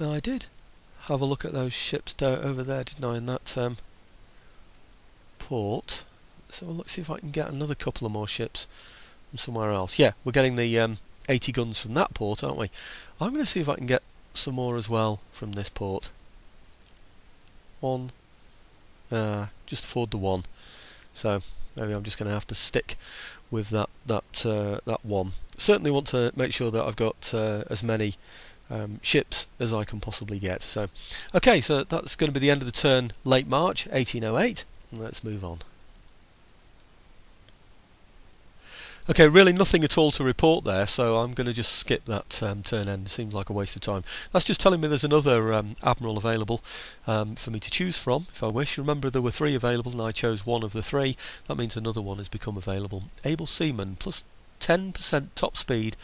Now I did have a look at those ships over there, didn't I, in that port. So let's see if I can get another couple of more ships from somewhere else. Yeah, we're getting the 80 guns from that port, aren't we? I'm going to see if I can get some more as well from this port. One, just afford the one. So maybe I'm just going to have to stick with that one. Certainly want to make sure that I've got as many ships as I can possibly get. So, okay, so that's going to be the end of the turn, late March 1808. And let's move on. Okay, really nothing at all to report there, so I'm going to just skip that turn end. It seems like a waste of time. That's just telling me there's another admiral available for me to choose from, if I wish. Remember, there were 3 available, and I chose one of the 3. That means another one has become available. Able Seaman, plus 10% top speed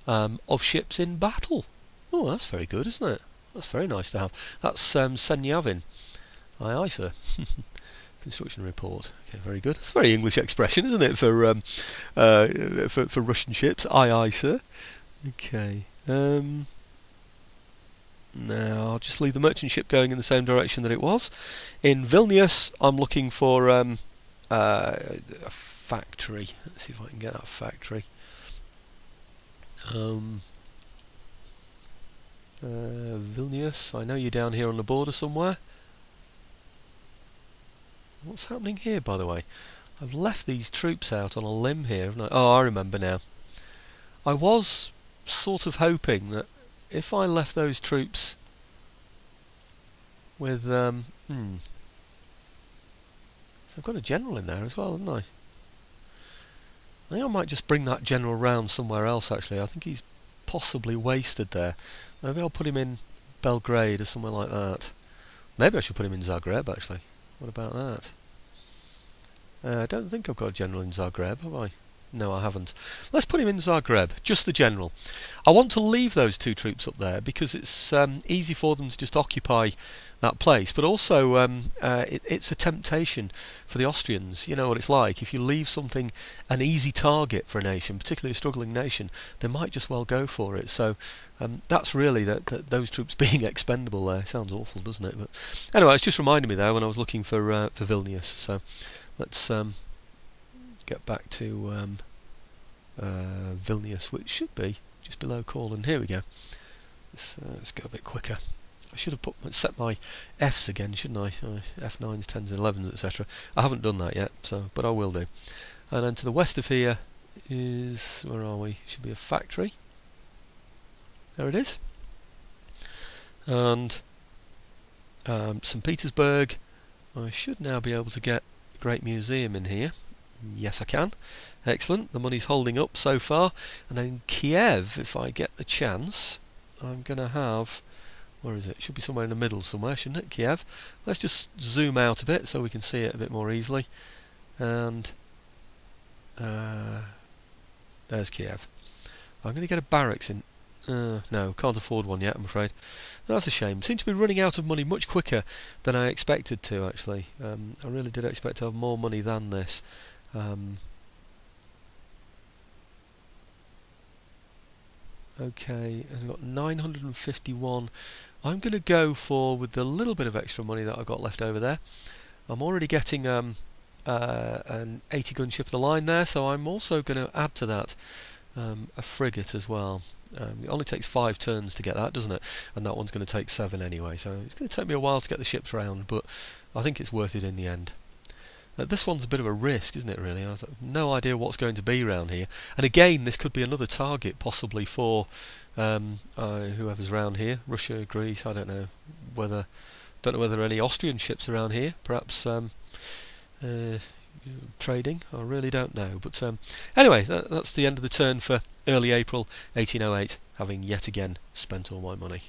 of ships in battle. Oh, that's very good, isn't it? That's very nice to have. That's Senyavin. Aye, aye, sir. Construction report. Okay, very good. That's a very English expression, isn't it, for Russian ships? Aye, aye, sir. Okay. Now I'll just leave the merchant ship going in the same direction that it was. In Vilnius, I'm looking for a factory. Let's see if I can get that factory. Vilnius. I know you're down here on the border somewhere. What's happening here, by the way? I've left these troops out on a limb here, haven't I? Oh, I remember now. I was sort of hoping that if I left those troops with... So I've got a general in there as well, haven't I? I think I might just bring that general round somewhere else, actually. I think he's possibly wasted there. Maybe I'll put him in Belgrade or somewhere like that. Maybe I should put him in Zagreb, actually. What about that? I don't think I've got a general in Zagreb, have I? No, I haven't. Let's put him in Zagreb, just the general. I want to leave those 2 troops up there because it's easy for them to just occupy that place, but also it's a temptation for the Austrians. You know what it's like. If you leave something an easy target for a nation, particularly a struggling nation, they might just well go for it. So that's really those troops being expendable there. Sounds awful, doesn't it? But anyway, it's just reminded me there when I was looking for Vilnius. So let's get back to Vilnius, which should be just below Courland. Here we go. Let's go a bit quicker. I should have set my Fs again, shouldn't I? F9s, 10s, 11s, etc. I haven't done that yet, but I will do. And then to the west of here is, where are we? Should be a factory. There it is. And St. Petersburg. I should now be able to get a great museum in here. Yes, I can. Excellent. The money's holding up so far. And then Kiev, if I get the chance, I'm going to have... Where is it? It should be somewhere in the middle somewhere, shouldn't it? Kiev. Let's just zoom out a bit so we can see it a bit more easily. And there's Kiev. I'm going to get a barracks in... no, can't afford one yet, I'm afraid. That's a shame. Seem to be running out of money much quicker than I expected to, actually. I really did expect to have more money than this. Okay, I've got 951. I'm going to go for, with the little bit of extra money that I've got left over there, I'm already getting an 80 gun ship of the line there, so I'm also going to add to that a frigate as well. It only takes 5 turns to get that, doesn't it? And that one's going to take 7 anyway, so it's going to take me a while to get the ships round, but I think it's worth it in the end. This one's a bit of a risk, isn't it, really? I've no idea what's going to be around here. And again, this could be another target, possibly for whoever's around here. Russia, Greece, I don't know whether any Austrian ships are around here. Perhaps trading, I really don't know. But anyway, that's the end of the turn for early April 1808, having yet again spent all my money.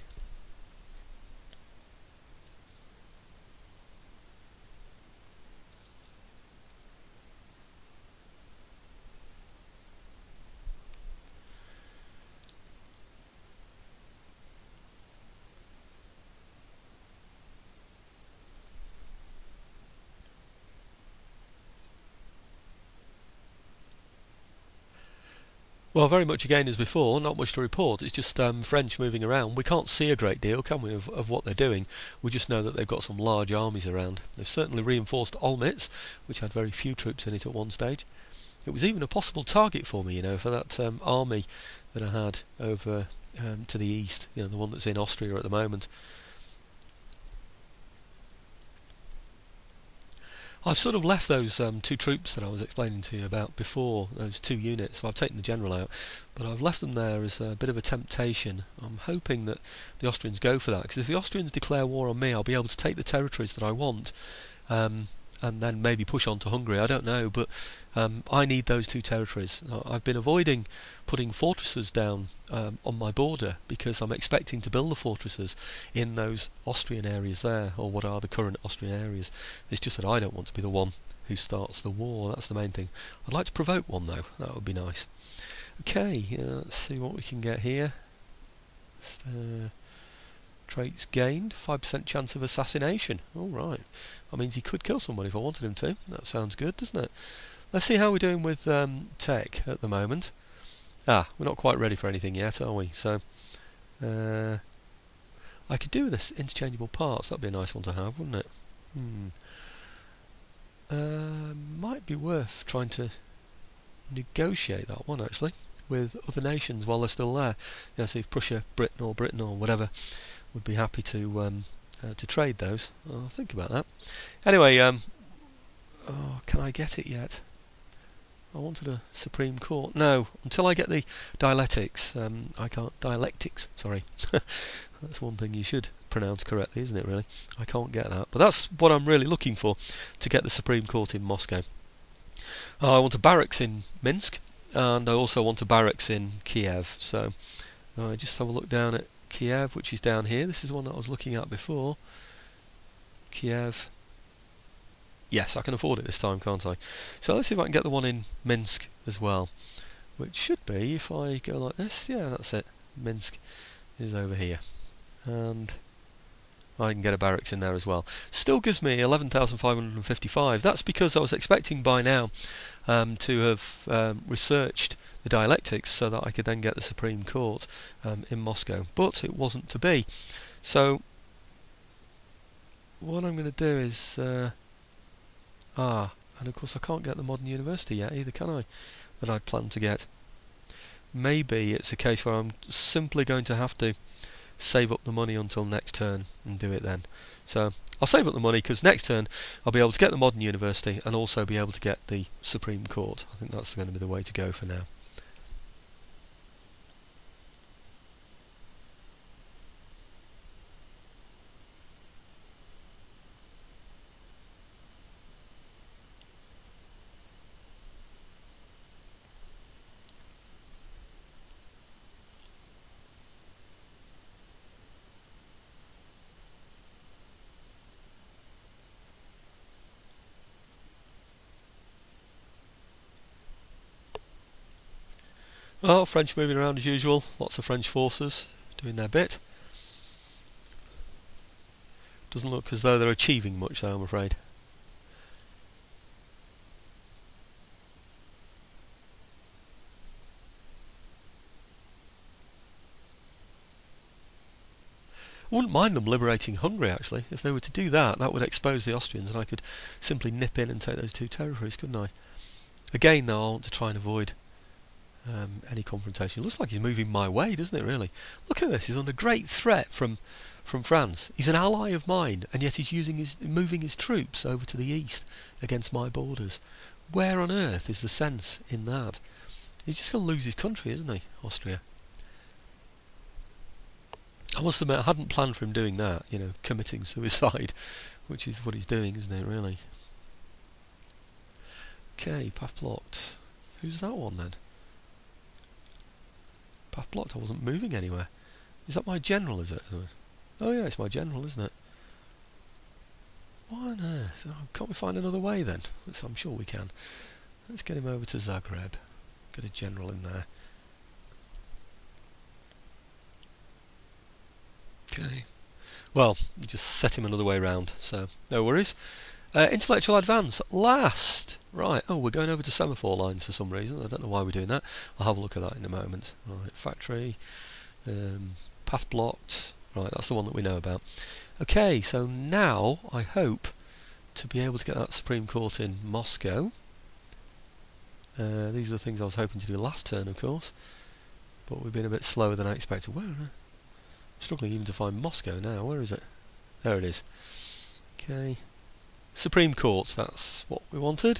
Well, very much again as before, not much to report. It's just French moving around. We can't see a great deal, can we, of what they're doing. We just know that they've got some large armies around. They've certainly reinforced Olmütz, which had very few troops in it at one stage. It was even a possible target for me, for that army that I had over to the east, the one that's in Austria at the moment. I've sort of left those two troops that I was explaining to you about before, those two units. So I've taken the general out, but I've left them there as a bit of a temptation. I'm hoping that the Austrians go for that, because if the Austrians declare war on me, I'll be able to take the territories that I want, and then maybe push on to Hungary. I don't know, but I need those two territories. I've been avoiding putting fortresses down on my border because I'm expecting to build the fortresses in those Austrian areas there, or what are the current Austrian areas. It's just that I don't want to be the one who starts the war. That's the main thing. I'd like to provoke one though. That would be nice. Okay, let's see what we can get here. Traits gained, 5% chance of assassination. Alright, that means he could kill somebody if I wanted him to. That sounds good, doesn't it? Let's see how we're doing with tech at the moment. We're not quite ready for anything yet, are we? So, I could do with this interchangeable parts. That'd be a nice one to have, wouldn't it? Might be worth trying to negotiate that one, actually, with other nations while they're still there. See if Prussia, Britain or whatever would be happy to trade those. I'll think about that. Anyway, can I get it yet? I wanted a Supreme Court. No, until I get the dialectics. I can't. Dialectics. Sorry, that's one thing you should pronounce correctly, isn't it? Really, I can't get that. But that's what I'm really looking for, to get the Supreme Court in Moscow. I want a barracks in Minsk, and I also want a barracks in Kiev. So just have a look down at Kiev, which is down here. This is the one that I was looking at before. Kiev. Yes, I can afford it this time, can't I? So let's see if I can get the one in Minsk as well, which should be, if I go like this, yeah, that's it. Minsk is over here, and I can get a barracks in there as well. Still gives me 11,555. That's because I was expecting by now to have researched the dialectics so that I could then get the Supreme Court in Moscow, but it wasn't to be. So what I'm going to do is and of course I can't get the modern university yet either, can I, that I'd planned to get. Maybe it's a case where I'm simply going to have to save up the money until next turn and do it then. So I'll save up the money, because next turn I'll be able to get the modern university and also be able to get the Supreme Court. I think that's going to be the way to go for now. Well, French moving around as usual, lots of French forces doing their bit. Doesn't look as though they're achieving much though, I'm afraid. I wouldn't mind them liberating Hungary, actually. If they were to do that, that would expose the Austrians, and I could simply nip in and take those two territories, couldn't I? Again, though, I want to try and avoid any confrontation. It looks like he's moving my way, doesn't it, really? Look at this, he's under great threat from France. He's an ally of mine, and yet he's moving his troops over to the east against my borders. Where on earth is the sense in that? He's just going to lose his country, isn't he, Austria? I must admit, I hadn't planned for him doing that, committing suicide, which is what he's doing, isn't it, really? Okay, path blocked. Who's that one, then? Path blocked, I wasn't moving anywhere. Is that my general, is it? Oh yeah, it's my general, isn't it? Why on earth? Oh, can't we find another way then? I'm sure we can. Let's get him over to Zagreb. Get a general in there. Okay. Well, just set him another way round, so no worries. Intellectual advance, last. Right, oh, we're going over to semaphore lines for some reason. I don't know why we're doing that. I'll have a look at that in a moment. Right, factory, path blocked. Right, that's the one that we know about. Okay, so now I hope to be able to get that Supreme Court in Moscow. These are the things I was hoping to do last turn, of course. But we've been a bit slower than I expected. Where? I'm struggling even to find Moscow now. Where is it? There it is. Okay. Supreme Court, that's what we wanted.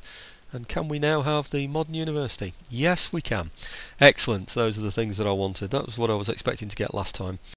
And can we now have the modern university? Yes, we can. Excellent. Those are the things that I wanted. That was what I was expecting to get last time.